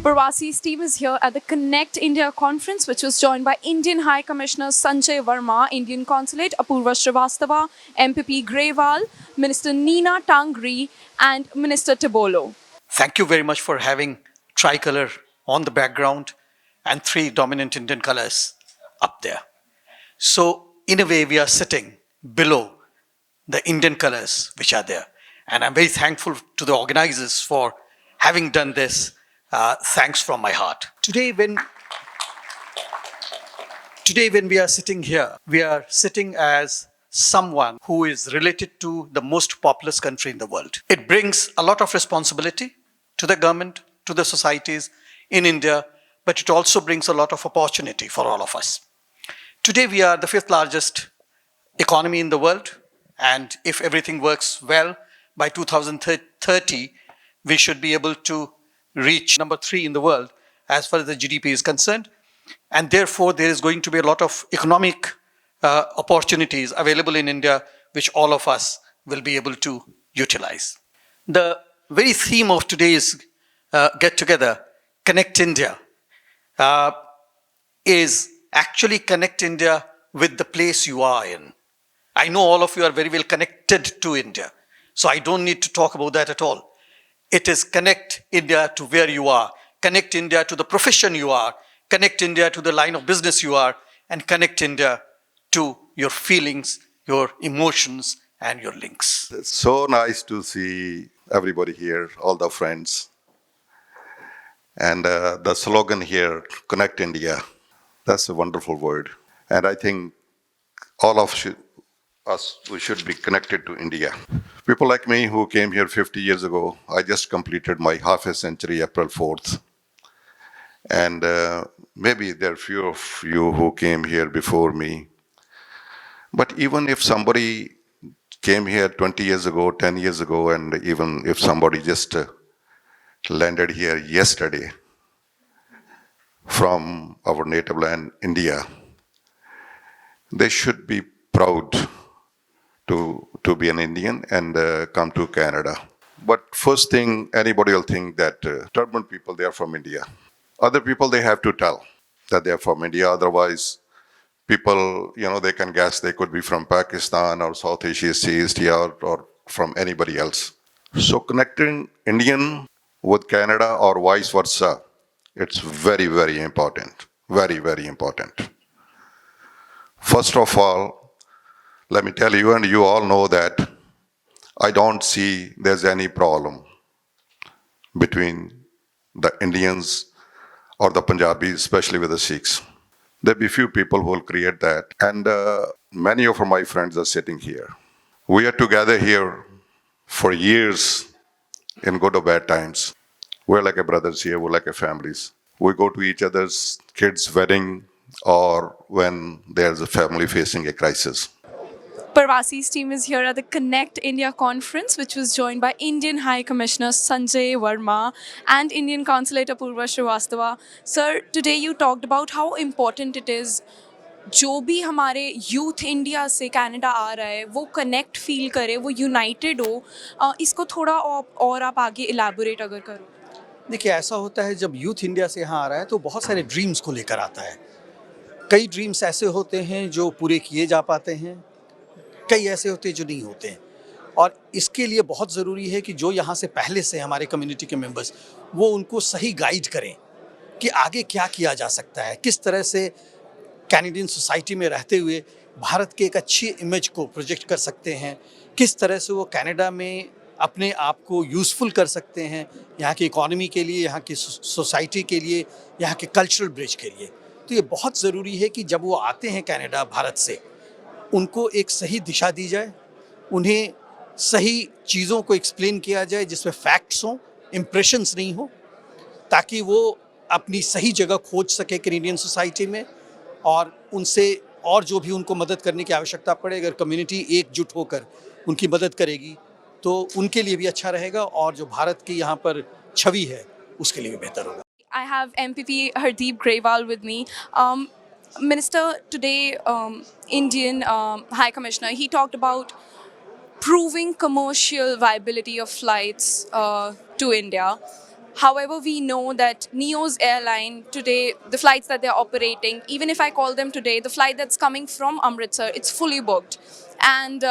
Parvasi's team is here at the Connect India conference, which was joined by Indian High Commissioner Sanjay Verma, Indian Consulate Apurva Srivastava, MPP Grewal, Minister Neena Tangri, and Minister Tibolo. Thank you very much for having tricolor on the background and three dominant Indian colors up there. So, in a way, we are sitting below the Indian colors which are there. And I'm very thankful to the organizers for having done this. Thanks from my heart. Today, when we are sitting here, we are sitting as someone who is related to the most populous country in the world. It brings a lot of responsibility to the government, to the societies in India, but it also brings a lot of opportunity for all of us. Today, we are the fifth largest economy in the world, and if everything works well, by 2030, we should be able to reach number 3 in the world as far as the GDP is concerned. And therefore, there is going to be a lot of economic opportunities available in India, which all of us will be able to utilize. The very theme of today's get-together, Connect India, is actually connect India with the place you are in. I know all of you are very well connected to India, so I don't need to talk about that at all. It is connect India to where you are, connect India to the profession you are, connect India to the line of business you are, and connect India to your feelings, your emotions, and your links. It's so nice to see everybody here, all the friends. And the slogan here, Connect India, that's a wonderful word. And I think all of us, we should be connected to India. People like me who came here 50 years ago, I just completed my half a century, April 4th. And maybe there are few of you who came here before me. But even if somebody came here 20 years ago, 10 years ago, and even if somebody just landed here yesterday from our native land, India, they should be proud to be an Indian and come to Canada. But first thing, anybody will think that turban people, they are from India. Other people, they have to tell that they are from India. Otherwise, people, they can guess they could be from Pakistan or South Asia or from anybody else. So connecting Indian with Canada or vice versa, it's very, very important. Very, very important. First of all, let me tell you, and you all know that I don't see there's any problem between the Indians or the Punjabis, especially with the Sikhs. There'll be few people who will create that. And many of my friends are sitting here. We are together here for years in good or bad times. We're like a brothers here, we're like a families. We go to each other's kids' wedding or when there's a family facing a crisis. Parvasi's team is here at the Connect India conference, which was joined by Indian High Commissioner Sanjay Verma and Indian Consulate Apurva Srivastava. Sir, today you talked about how important it is जो भी हमारे youth India से Canada आ रहा है वो connect feel करे, वो United हो. इसको थोड़ा और आप आगे इलैबोरेट अगर करो. देखिए, ऐसा होता है जब यूथ इंडिया से यहाँ आ रहा है तो बहुत सारे ड्रीम्स को लेकर आता है. कई ड्रीम्स ऐसे होते हैं जो पूरे किए जा पाते हैं, कई ऐसे होते हैं जो नहीं होते हैं. और इसके लिए बहुत ज़रूरी है कि जो यहाँ से पहले से हमारे कम्युनिटी के मेंबर्स, वो उनको सही गाइड करें कि आगे क्या किया जा सकता है, किस तरह से कैनेडियन सोसाइटी में रहते हुए भारत के एक अच्छी इमेज को प्रोजेक्ट कर सकते हैं, किस तरह से वो कनाडा में अपने आप को यूज़फुल कर सकते हैं यहाँ की इकॉनमी के लिए, यहाँ की सोसाइटी के लिए, यहाँ के कल्चरल ब्रिज के लिए. तो ये बहुत ज़रूरी है कि जब वो आते हैं कनाडा भारत से, उनको एक सही दिशा दी जाए, उन्हें सही चीज़ों को एक्सप्लेन किया जाए जिसमें फैक्ट्स हों, इम्प्रेशंस नहीं हो, ताकि वो अपनी सही जगह खोज सके कैनेडियन सोसाइटी में. और उनसे और जो भी उनको मदद करने की आवश्यकता पड़े, अगर कम्युनिटी एकजुट होकर उनकी मदद करेगी तो उनके लिए भी अच्छा रहेगा और जो भारत की यहाँ पर छवि है उसके लिए भी बेहतर होगा. I have MPP Hardeep Grewal with me. Minister, today, Indian High Commissioner, he talked about proving commercial viability of flights to India. However, we know that Neo's airline today, the flights that they're operating, even if I call them today, the flight that's coming from Amritsar, it's fully booked. And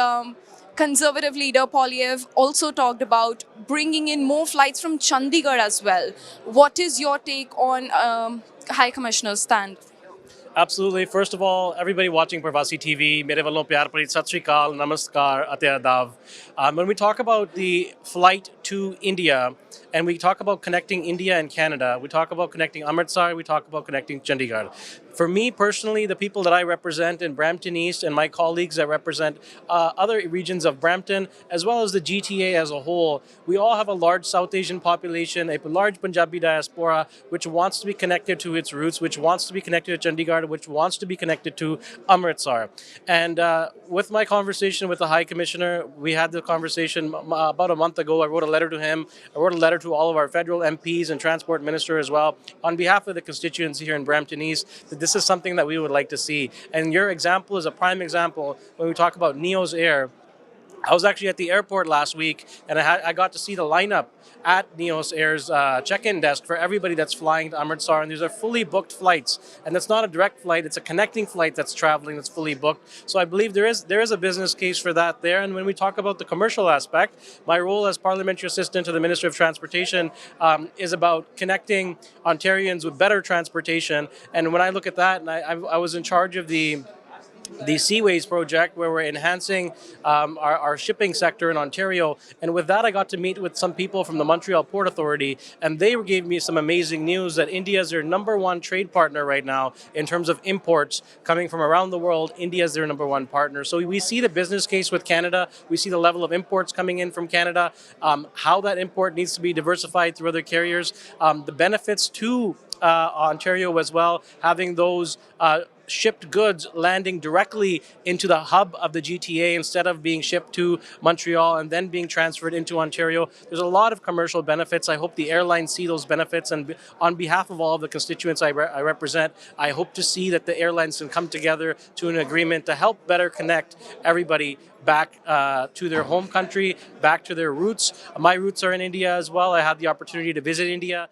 conservative leader Polyev also talked about bringing in more flights from Chandigarh as well. What is your take on High Commissioner's stand? Absolutely. First of all, everybody watching Pravasi TV, mere valon pyar bhari sat sri akal, namaskar, ate adab. When we talk about the flight to India, and we talk about connecting India and Canada, we talk about connecting Amritsar, we talk about connecting Chandigarh. For me personally, the people that I represent in Brampton East and my colleagues that represent other regions of Brampton, as well as the GTA as a whole, we all have a large South Asian population, a large Punjabi diaspora, which wants to be connected to its roots, which wants to be connected to Chandigarh, which wants to be connected to Amritsar. And with my conversation with the High Commissioner, we had the conversation about a month ago. I wrote a letter to him. I wrote a letter to all of our federal MPs and Transport Minister as well, on behalf of the constituents here in Brampton East, that this is something that we would like to see. And your example is a prime example when we talk about Neo's Air. I was actually at the airport last week, and I got to see the lineup at Neos Air's check-in desk for everybody that's flying to Amritsar, and these are fully booked flights. And that's not a direct flight, it's a connecting flight that's traveling that's fully booked. So I believe there is a business case for that there. And when we talk about the commercial aspect, my role as parliamentary assistant to the Minister of Transportation is about connecting Ontarians with better transportation. And when I look at that, and I was in charge of the Seaways project, where we're enhancing our shipping sector in Ontario. And with that, I got to meet with some people from the Montreal Port Authority, and they gave me some amazing news that India is their #1 trade partner right now in terms of imports coming from around the world. India is their #1 partner. So we see the business case with Canada. We see the level of imports coming in from Canada, how that import needs to be diversified through other carriers, the benefits to Ontario as well, having those shipped goods landing directly into the hub of the GTA instead of being shipped to Montreal and then being transferred into Ontario. There's a lot of commercial benefits. I hope the airlines see those benefits, and on behalf of all of the constituents I represent, I hope to see that the airlines can come together to an agreement to help better connect everybody back to their home country, back to their roots. My roots are in India as well. I had the opportunity to visit India.